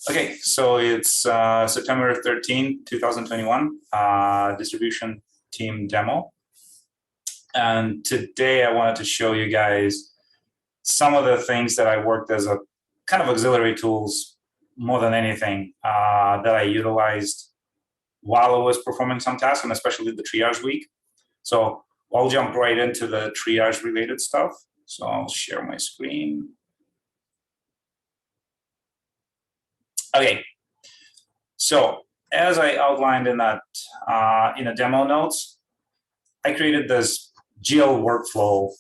Okay, so it's September 13, 2021, distribution team demo. And today I wanted to show you guys some of the things that I worked as a kind of auxiliary tools more than anything that I utilized while I was performing some tasks, and especially the triage week. So I'll jump right into the triage related stuff. So I'll share my screen. Okay. So as I outlined in that in the demo notes, I created this GL workflow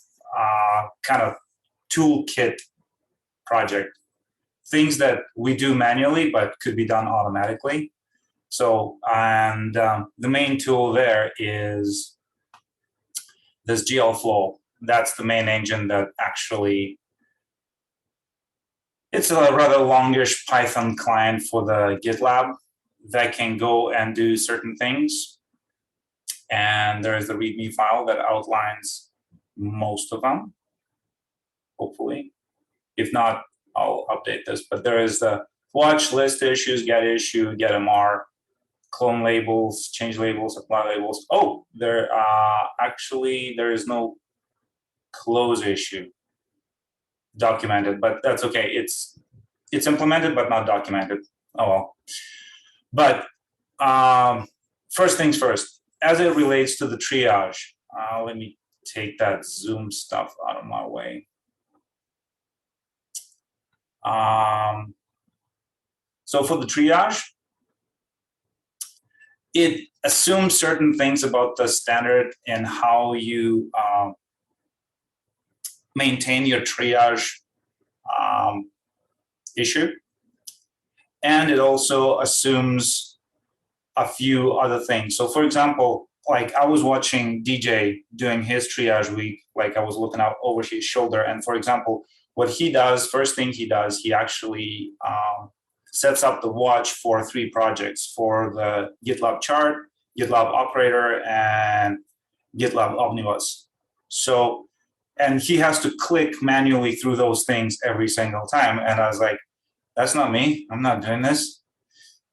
kind of toolkit project, things that we do manually but could be done automatically. So, and the main tool there is this GL flow. That's the main engine that actually, it's a rather longish Python client for the GitLab that can go and do certain things. And there is the README file that outlines most of them, hopefully. If not, I'll update this. But there is the watch, list issues, get issue, get MR, clone labels, change labels, apply labels. Oh, there actually there is no close issue documented, but that's okay. It's implemented but not documented. Oh well. But first things first, as it relates to the triage, let me take that Zoom stuff out of my way. So for the triage, it assumes certain things about the standard and how you maintain your triage issue. And it also assumes a few other things. So for example, like I was watching DJ doing his triage week, like I was looking out over his shoulder. And for example, what he does, first thing he does, he actually sets up the watch for 3 projects, for the GitLab chart, GitLab operator, and GitLab omnibus. So, and he has to click manually through those things every single time. And I was like, that's not me, I'm not doing this.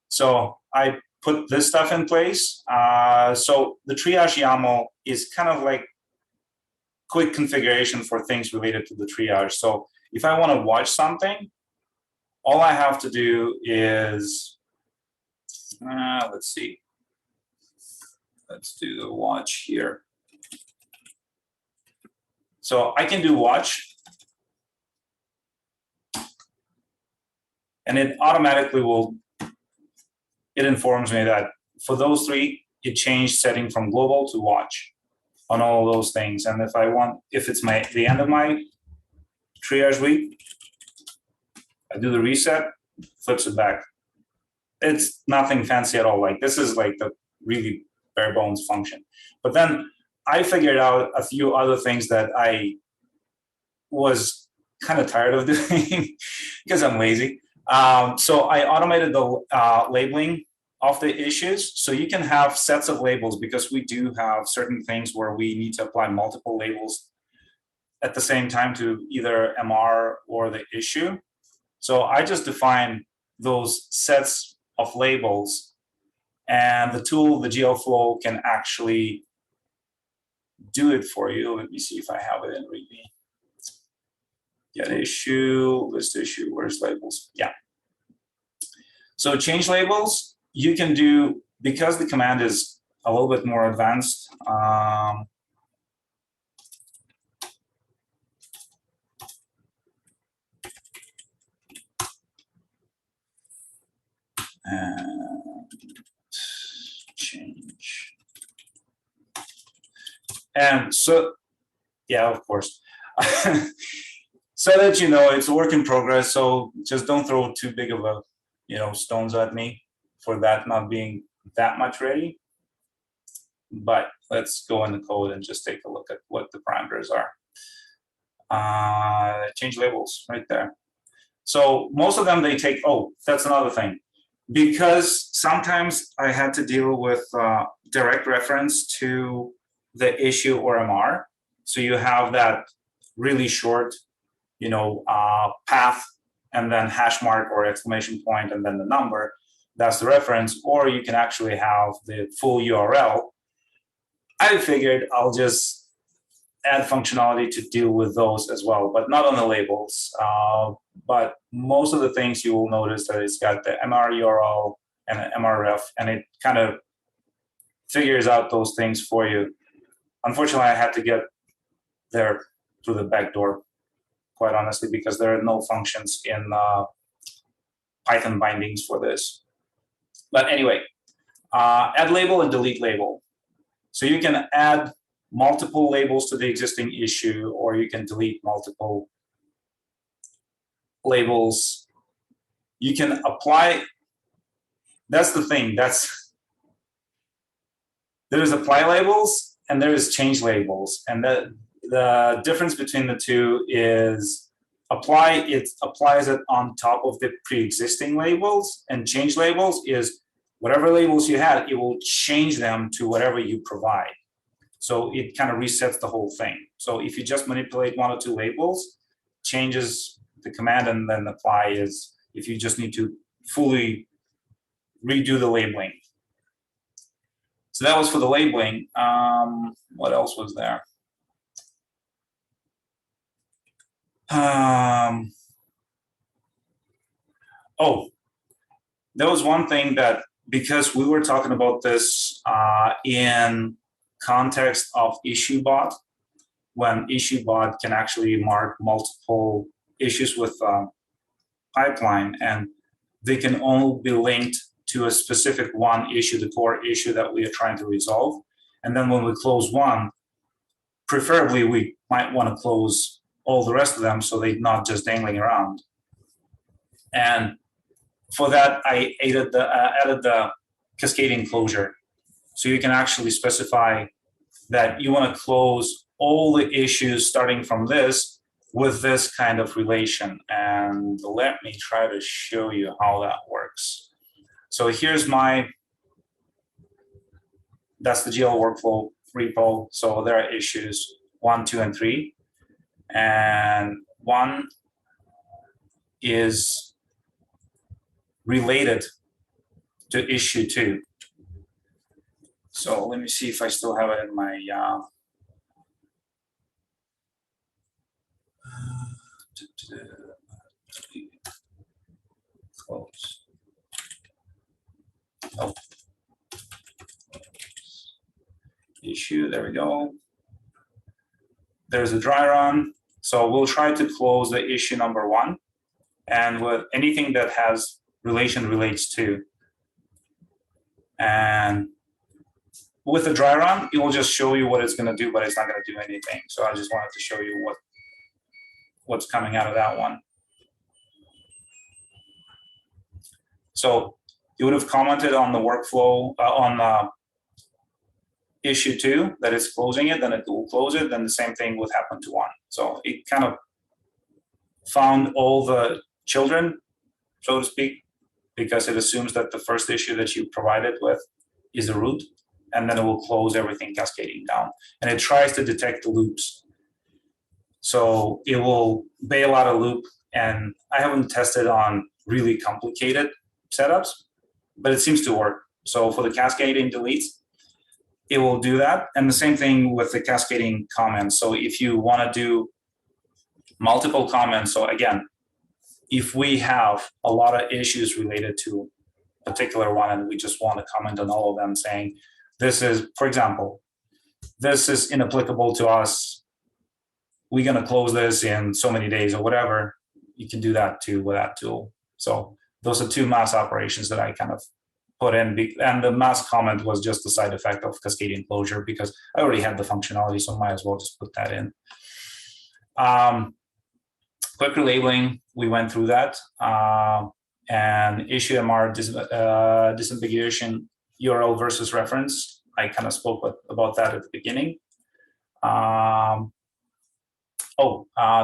So I put this stuff in place. So the triage YAML is kind of like quick configuration for things related to the triage. So if I want to watch something, all I have to do is, let's see. Let's do the watch here. So I can do watch. And it automatically will, it informs me that for those 3, it changed setting from global to watch on all those things. And if I want, if it's the end of my triage week, I do the reset, flips it back. It's nothing fancy at all. Like this is like the really bare bones function. But then I figured out a few other things that I was kind of tired of doing because I'm lazy. So I automated the labeling of the issues. So you can have sets of labels because we do have certain things where we need to apply multiple labels at the same time to either MR or the issue. So I just define those sets of labels, and the tool, the GL flow, can actually do it for you. Let me see if I have it in README. Get issue, list issue, where's labels? Yeah. So change labels, you can do, because the command is a little bit more advanced. And change. And so, yeah, of course. So that you know, it's a work in progress. So just don't throw too big of a, stones at me for that not being that much ready. But let's go in the code and just take a look at what the parameters are. Change labels right there. So most of them, they take, oh, that's another thing. Because sometimes I had to deal with direct reference to the issue or MR. So you have that really short, path and then hash mark or exclamation point and then the number. That's the reference. Or you can actually have the full URL. I figured I'll just add functionality to deal with those as well, but not on the labels. But most of the things you will notice that it's got the MR URL and an MRF, and it kind of figures out those things for you. Unfortunately, I had to get there through the back door, quite honestly, because there are no functions in Python bindings for this. But anyway, add label and delete label. So you can add multiple labels to the existing issue, or you can delete multiple labels. You can apply, that's the thing, there is apply labels and there is change labels. And the difference between the two is apply, it applies it on top of the pre-existing labels, and change labels is whatever labels you had, it will change them to whatever you provide. So it kind of resets the whole thing. So if you just manipulate one or two labels, changes the command, and then apply is if you just need to fully redo the labeling. So that was for the labeling. What else was there? Oh, there was one thing that, because we were talking about this in context of IssueBot, when IssueBot can actually mark multiple issues with pipeline, and they can only be linked to a specific one issue, the core issue that we are trying to resolve. And then when we close one, preferably we might want to close all the rest of them so they're not just dangling around. And for that, I added the cascading closure. So you can actually specify that you want to close all the issues starting from this with this kind of relation. And let me try to show you how that works. So here's that's the GL workflow repo. So there are issues 1, 2, and 3. And 1 is related to issue 2. So let me see if I still have it in my close. Oh. Issue, there we go. There's a dry run. So we'll try to close the issue number 1. And with anything that has relation relates to. And with the dry run, it will just show you what it's going to do, but it's not going to do anything. So I just wanted to show you what's coming out of that one. So you would have commented on the workflow on issue 2 that it's closing it, then it will close it, then the same thing would happen to 1. So it kind of found all the children, so to speak, because it assumes that the first issue that you provided with is a root, and then it will close everything cascading down. And it tries to detect the loops. So it will bail out a loop, and I haven't tested on really complicated setups, but it seems to work. So for the cascading deletes, it will do that. And the same thing with the cascading comments. So if you want to do multiple comments, so again, if we have a lot of issues related to a particular one and we just want to comment on all of them saying, this is, for example, this is inapplicable to us, we're going to close this in so many days or whatever, you can do that too with that tool. So those are 2 mass operations that I kind of put in, and the mass comment was just a side effect of cascading closure because I already had the functionality, so might as well just put that in. Quick relabeling, we went through that, and issue MR disambiguation URL versus reference. I kind of spoke about that at the beginning.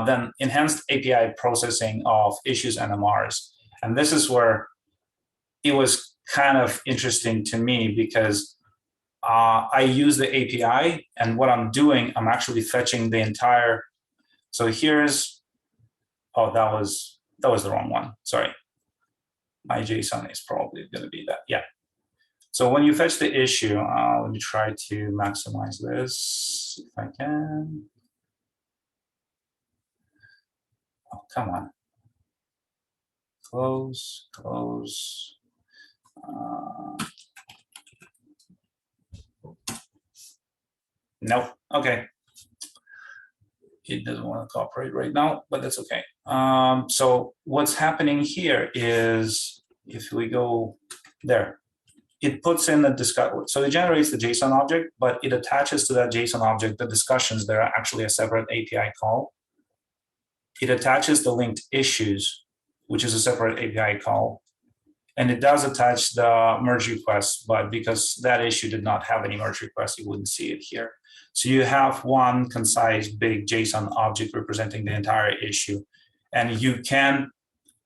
Then enhanced API processing of issues and MRs. And this is where it was kind of interesting to me because I use the API, and what I'm doing, I'm actually fetching the entire. So here's, that was that was the wrong one. Sorry. My JSON is probably going to be that. Yeah. So when you fetch the issue, let me try to maximize this if I can. Oh, come on. Close, close. Nope. Okay. It doesn't want to cooperate right now, but that's okay. So what's happening here is if we go there, it puts in the discussion. So it generates the JSON object, but it attaches to that JSON object the discussions that are actually a separate API call. It attaches the linked issues, which is a separate API call. And it does attach the merge request, but because that issue did not have any merge request, you wouldn't see it here. So you have one concise big JSON object representing the entire issue. And you can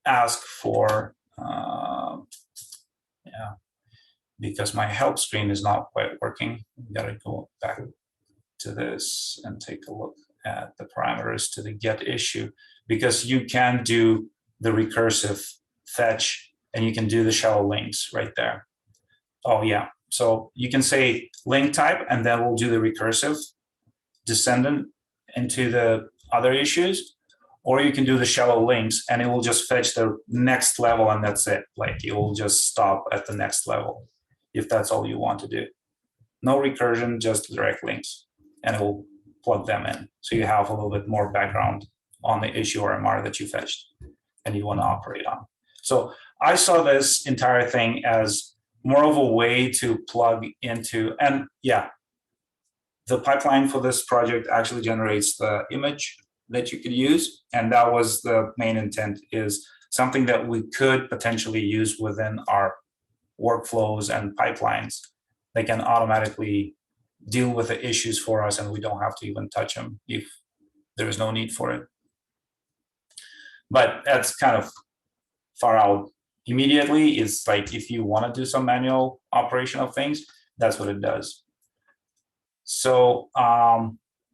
ask for, yeah, because my help screen is not quite working. We gotta go back to this and take a look at the parameters to the get issue, because you can do the recursive fetch and you can do the shallow links right there. Oh yeah, so you can say link type and then we'll do the recursive descendant into the other issues, or you can do the shallow links and it will just fetch the next level and that's it. Like it will just stop at the next level if that's all you want to do. No recursion, just direct links, and it will plug them in. So you have a little bit more background on the issue or MR that you fetched and you want to operate on. So I saw this entire thing as more of a way to plug into, and yeah, the pipeline for this project actually generates the image that you could use. And that was the main intent, is something that we could potentially use within our workflows and pipelines. They can automatically deal with the issues for us and we don't have to even touch them if there is no need for it. But that's kind of far out. Immediately, it's like if you want to do some manual operation of things, that's what it does. So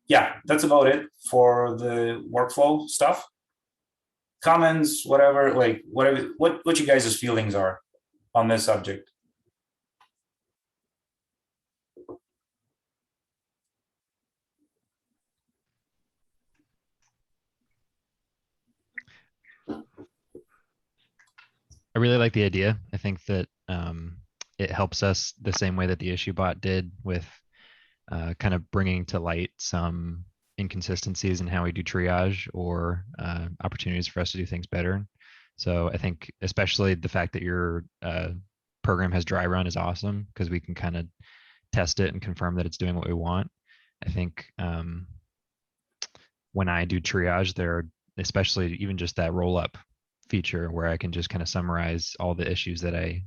yeah, that's about it for the workflow stuff. Comments, whatever, like whatever, what you guys' feelings are on this subject. I really like the idea. I think that it helps us the same way that the issue bot did with kind of bringing to light some inconsistencies in how we do triage or opportunities for us to do things better. So I think especially the fact that your program has dry run is awesome, because we can kind of test it and confirm that it's doing what we want. I think when I do triage, there are, especially even just that roll up feature where I can just kind of summarize all the issues that I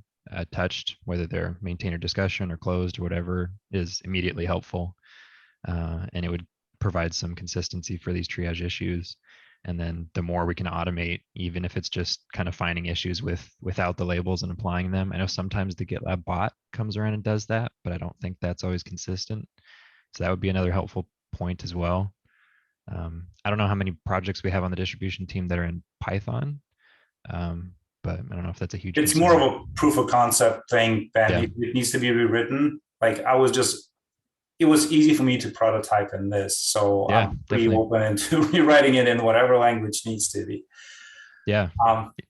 touched, whether they're maintainer discussion or closed or whatever, is immediately helpful. And it would provide some consistency for these triage issues. And then the more we can automate, even if it's just kind of finding issues without the labels and applying them. I know sometimes the GitLab bot comes around and does that, but I don't think that's always consistent. So that would be another helpful point as well. I don't know how many projects we have on the distribution team that are in Python. But I don't know if that's a huge. It's more of a proof of concept thing, Ben. Yeah. It needs to be rewritten. Like it was easy for me to prototype in this, so yeah, I'm pretty open into rewriting it in whatever language needs to be. Yeah.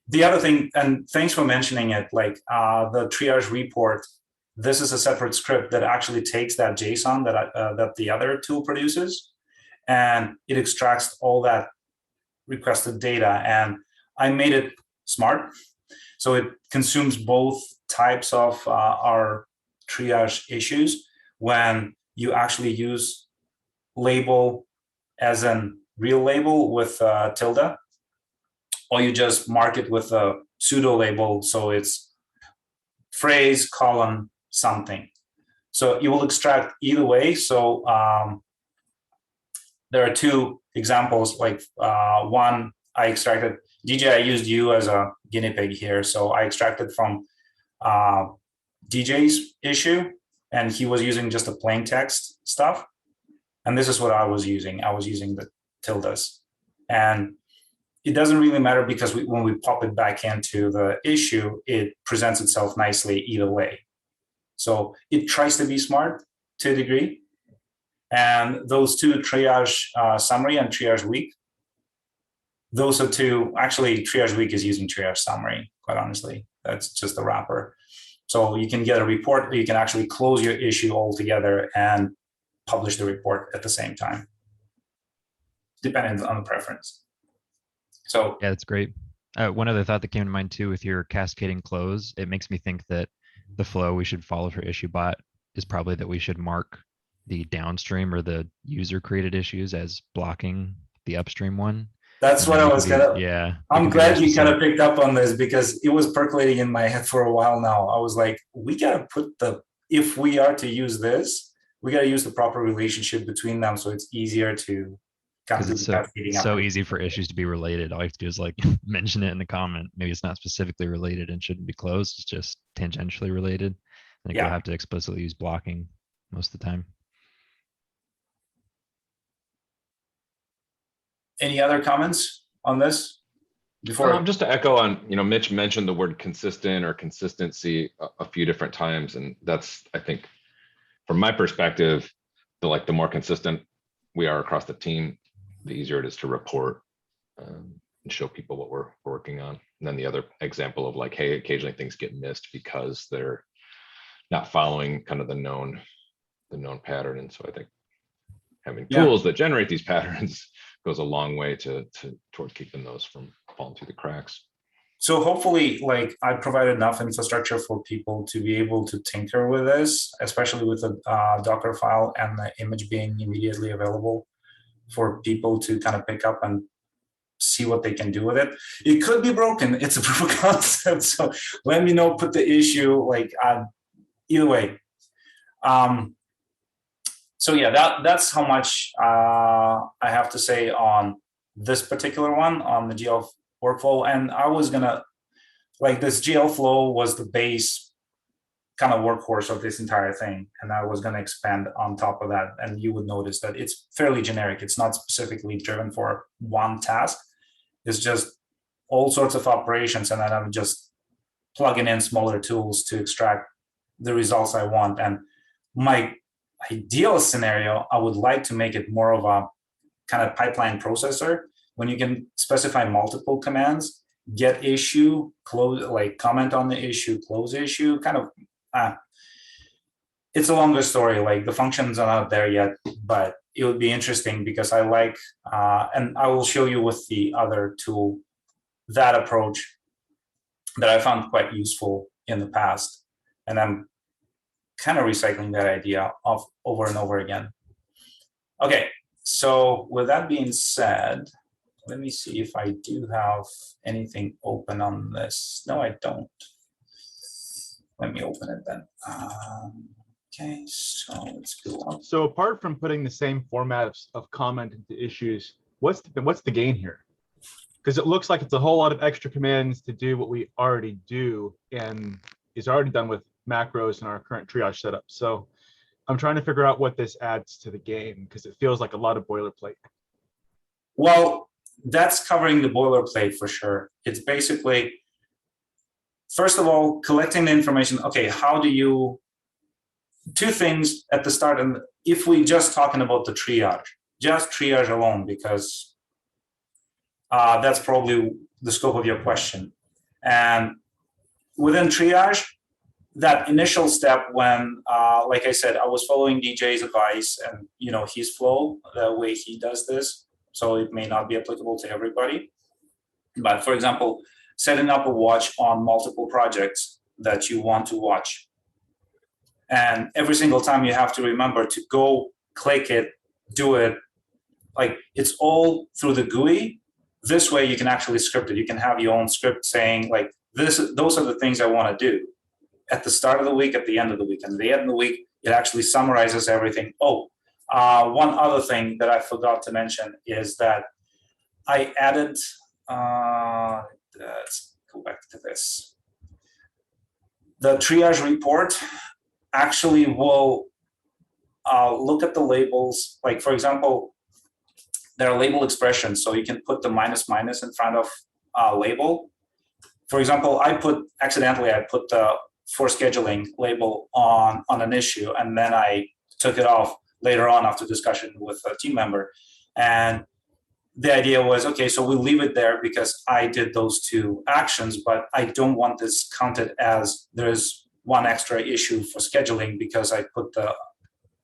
The other thing, and thanks for mentioning it, like the triage report. This is a separate script that actually takes that JSON that the other tool produces, and it extracts all that requested data. And I made it smart, so it consumes both types of our triage issues. When you actually use label as a real label with tilde, or you just mark it with a pseudo label, so it's phrase colon something. So you will extract either way. So there are two examples. Like one, I extracted DJ. I used you as a guinea pig here, so I extracted from DJ's issue, and he was using just a plain text stuff. And this is what I was using. I was using the tildes. And it doesn't really matter because when we pop it back into the issue, it presents itself nicely either way. So it tries to be smart to a degree. And those two, triage summary and triage week, those are two. Actually, triage week is using triage summary, quite honestly. That's just a wrapper. So you can get a report, you can actually close your issue altogether and publish the report at the same time, depending on the preference. So yeah, that's great. One other thought that came to mind too with your cascading close, it makes me think that the flow we should follow for issue bot is probably that we should mark the downstream or the user created issues as blocking the upstream one. that's And what then I we was can be- gonna. yeah. I'm we can be more glad you kind of specific. picked up on this because it was percolating in my head for a while now. I was like, we gotta put if we are to use this, we gotta use the proper relationship between them so it's easier to kind of Because do it's the cascading. so up. easy for issues to be related. All you have to do is like mention it in the comment. Maybe it's not specifically related and shouldn't be closed. It's just tangentially related. I think Yeah. we'll have to explicitly use blocking most of the time. Any other comments on this before? Just to echo on, Mitch mentioned the word consistent or consistency a few different times, and that's, I think, from my perspective, the more consistent we are across the team, the easier it is to report and show people what we're working on. And then the other example of like, hey, occasionally things get missed because they're not following kind of the known pattern. And so I think having tools that generate these patterns goes a long way toward keeping those from falling through the cracks. So hopefully, like, I provided enough infrastructure for people to be able to tinker with this, especially with the Docker file and the image being immediately available for people to kind of pick up and see what they can do with it. It could be broken. It's a proof of concept. So let me know, put the issue, like, either way. So yeah, that's how much I have to say on this particular one, on the GL workflow. And I was gonna, like, this GL flow was the base kind of workhorse of this entire thing. And I was gonna expand on top of that. And you would notice that it's fairly generic. It's not specifically driven for one task. It's just all sorts of operations. And then I'm just plugging in smaller tools to extract the results I want. And my ideal scenario, I would like to make it more of a kind of pipeline processor when you can specify multiple commands, get issue, close, like comment on the issue, close issue, kind of, it's a longer story, like the functions are not there yet, but it would be interesting because I like, and I will show you with the other tool, that approach that I found quite useful in the past. And I'm kind of recycling that idea of over and over again. Okay, so with that being said, let me see if I do have anything open on this. No, I don't. Let me open it then. Okay, so let's go up. So apart from putting the same format of comment into issues, what's the gain here? Because it looks like it's a whole lot of extra commands to do what we already do and is already done with macros in our current triage setup. So I'm trying to figure out what this adds to the game because it feels like a lot of boilerplate. Well, that's covering the boilerplate for sure. It's basically, first of all, collecting the information. Okay, how do you, two things at the start, and if we just talking about the triage, just triage alone, because that's probably the scope of your question. And within triage, that initial step when, like I said, I was following DJ's advice and his flow, the way he does this, so it may not be applicable to everybody. But for example, setting up a watch on multiple projects that you want to watch. And every single time you have to remember to go click it, do it. Like, it's all through the GUI. This way you can actually script it. You can have your own script saying like, those are the things I want to do at the start of the week, at the end of the week. And at the end of the week, it actually summarizes everything. Oh, one other thing that I forgot to mention is that I added, let's go back to this. The triage report actually will look at the labels. Like, for example, there are label expressions, so you can put the minus minus in front of label. For example, I put the for scheduling label on an issue, and then I took it off later on after discussion with a team member. And the idea was, okay, so we'll leave it there because I did those two actions, but I don't want this counted as there's one extra issue for scheduling because I put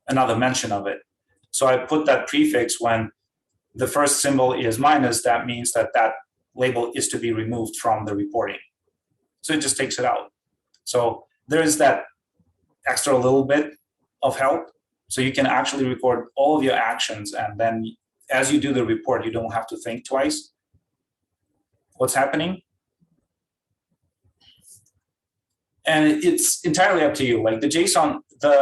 another mention of it. So I put that prefix when the first symbol is minus, that means that label is to be removed from the reporting. So it just takes it out. So there's that extra little bit of help. So you can actually record all of your actions, and then as you do the report, you don't have to think twice what's happening. And it's entirely up to you. Like the JSON, the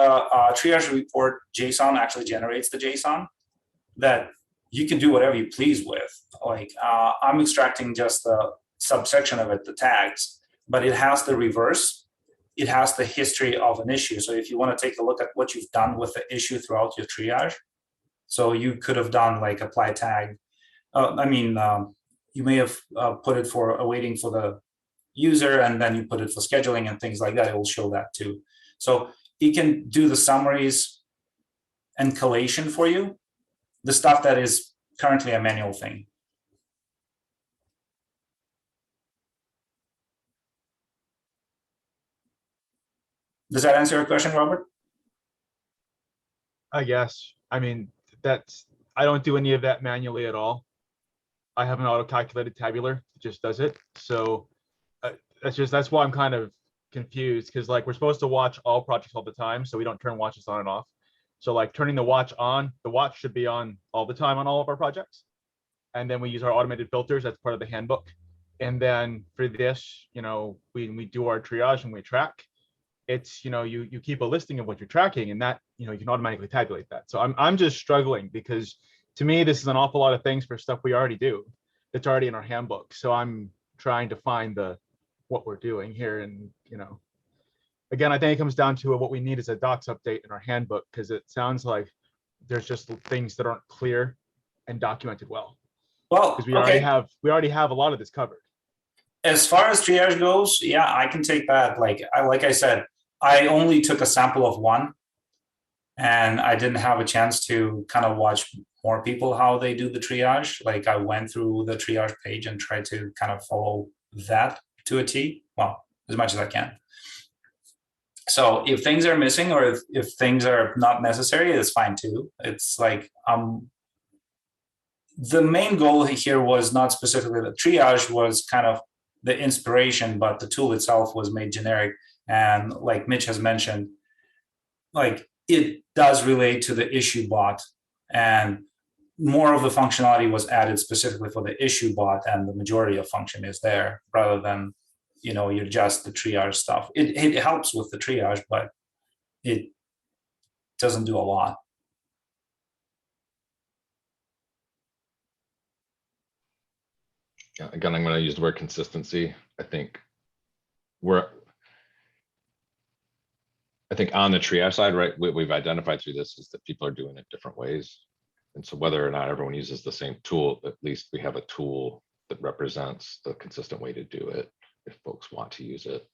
triage report JSON actually generates the JSON that you can do whatever you please with. Like I'm extracting just the subsection of it, the tags, but it has the reverse. It has the history of an issue. So if you want to take a look at what you've done with the issue throughout your triage, so you could have done like apply tag. You may have put it for awaiting for the user, and then you put it for scheduling and things like that. It will show that too. So it can do the summaries and collation for you, the stuff that is currently a manual thing. Does that answer your question, Robert? I guess. I mean, I don't do any of that manually at all. I have an auto-calculated tabular that just does it. So that's why I'm kind of confused, because like we're supposed to watch all projects all the time, so we don't turn watches on and off. So like turning the watch on, the watch should be on all the time on all of our projects. And then we use our automated filters. That's part of the handbook. And then for this, we do our triage and we track. It's, you keep a listing of what you're tracking, and that, you can automatically tabulate that. So I'm just struggling, because to me, this is an awful lot of things for stuff we already do. It's already in our handbook. So I'm trying to find what we're doing here. And, again, I think it comes down to what we need is a docs update in our handbook, because it sounds like there's just things that aren't clear and documented well. Well, because we already have a lot of this covered. As far as triage goes, yeah, I can take that. Like I said, I only took a sample of one, and I didn't have a chance to kind of watch more people how they do the triage. Like I went through the triage page and tried to kind of follow that to a T, well, as much as I can. So if things are missing, or if things are not necessary, it's fine too. It's like the main goal here was not specifically the triage was kind of the inspiration, but the tool itself was made generic. And like Mitch has mentioned, like it does relate to the issue bot, and more of the functionality was added specifically for the issue bot, and the majority of function is there rather than, you're just the triage stuff. It helps with the triage, but it doesn't do a lot. Yeah, again, I'm going to use the word consistency. I think on the triage side, right, what we've identified through this is that people are doing it different ways. And so whether or not everyone uses the same tool, at least we have a tool that represents the consistent way to do it if folks want to use it.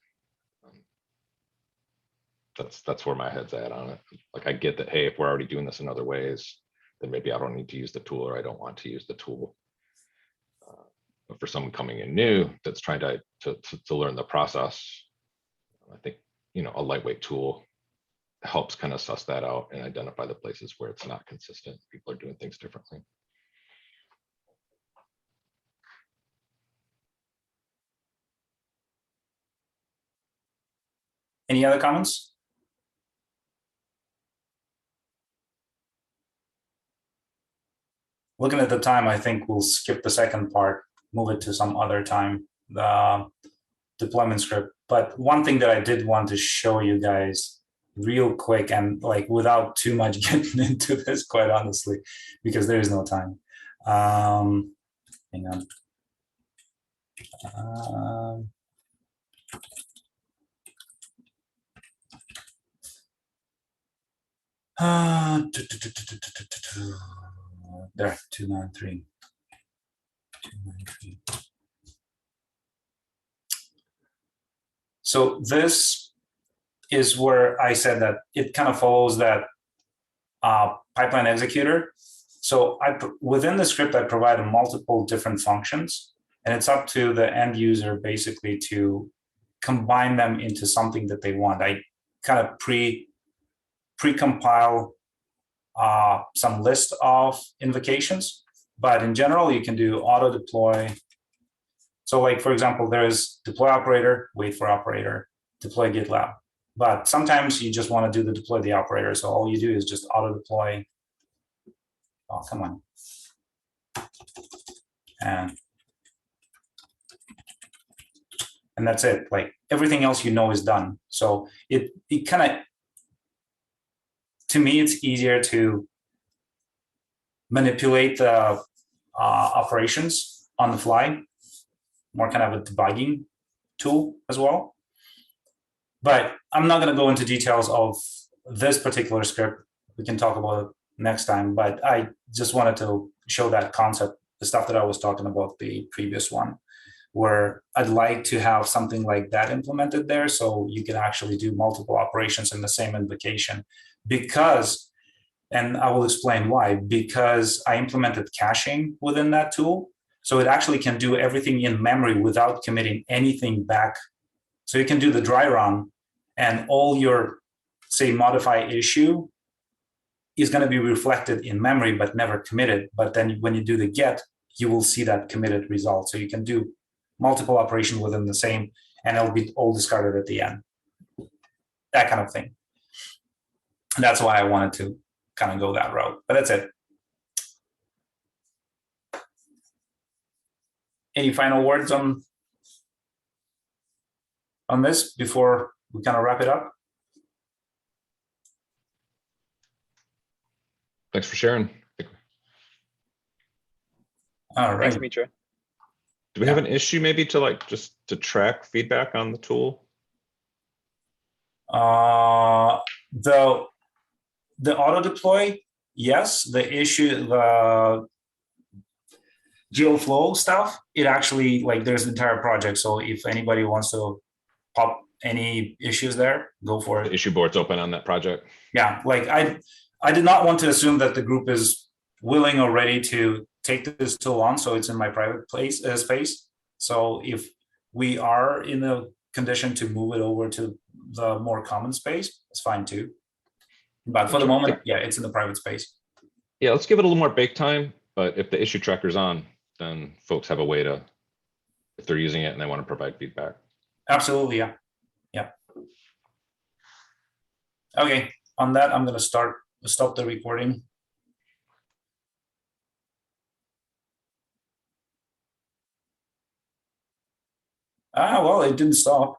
That's where my head's at on it. Like I get that, hey, if we're already doing this in other ways, then maybe I don't need to use the tool, or I don't want to use the tool. But for someone coming in new that's trying to learn the process, I think, a lightweight tool helps kind of suss that out and identify the places where it's not consistent. People are doing things differently. Any other comments? Looking at the time, I think we'll skip the second part, move it to some other time, the deployment script. But one thing that I did want to show you guys real quick, and like without too much getting into this, quite honestly, because there is no time. Hang on. there, 293. 293. So this is where I said that it kind of follows that pipeline executor. So within the script, I provide multiple different functions, and it's up to the end user basically to combine them into something that they want. I kind of pre-compile some list of invocations, but in general, you can do auto deploy. So like, for example, there is deploy operator, wait for operator, deploy GitLab. But sometimes you just want to do the deploy the operator. So all you do is just auto deploy. Oh, come on. And that's it. Like everything else you know is done. So it kind of, to me, it's easier to manipulate the operations on the fly, more kind of a debugging tool as well. But I'm not going to go into details of this particular script. We can talk about it next time, but I just wanted to show that concept, the stuff that I was talking about the previous one, where I'd like to have something like that implemented there so you can actually do multiple operations in the same invocation. Because, and I will explain why, because I implemented caching within that tool. So it actually can do everything in memory without committing anything back. So you can do the dry run and all your, say, modify issue is going to be reflected in memory, but never committed. But then when you do the get, you will see that committed result. So you can do multiple operations within the same, and it'll be all discarded at the end. That kind of thing. And that's why I wanted to kind of go that route. But that's it. Any final words on this before we kind of wrap it up? Thanks for sharing. All right. Thanks, Mitra. Do we have an issue maybe to like just to track feedback on the tool? The auto deploy, yes. The issue, the GeoFlow stuff, it actually, like, there's an entire project. So if anybody wants to pop any issues there, go for The it. issue board's open on that project. Yeah, like I did not want to assume that the group is willing or ready to take this tool on, so it's in my private space. So if we are in a condition to move it over to the more common space, it's fine too. But for the moment, yeah, it's in the private space. Yeah, let's give it a little more bake time. But if the issue tracker's on, then folks have a way to, if they're using it and they want to provide feedback. Absolutely, yeah. Yeah. Okay, on that, I'm going to stop the recording. Well, it didn't stop.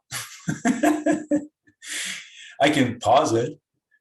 I can pause it.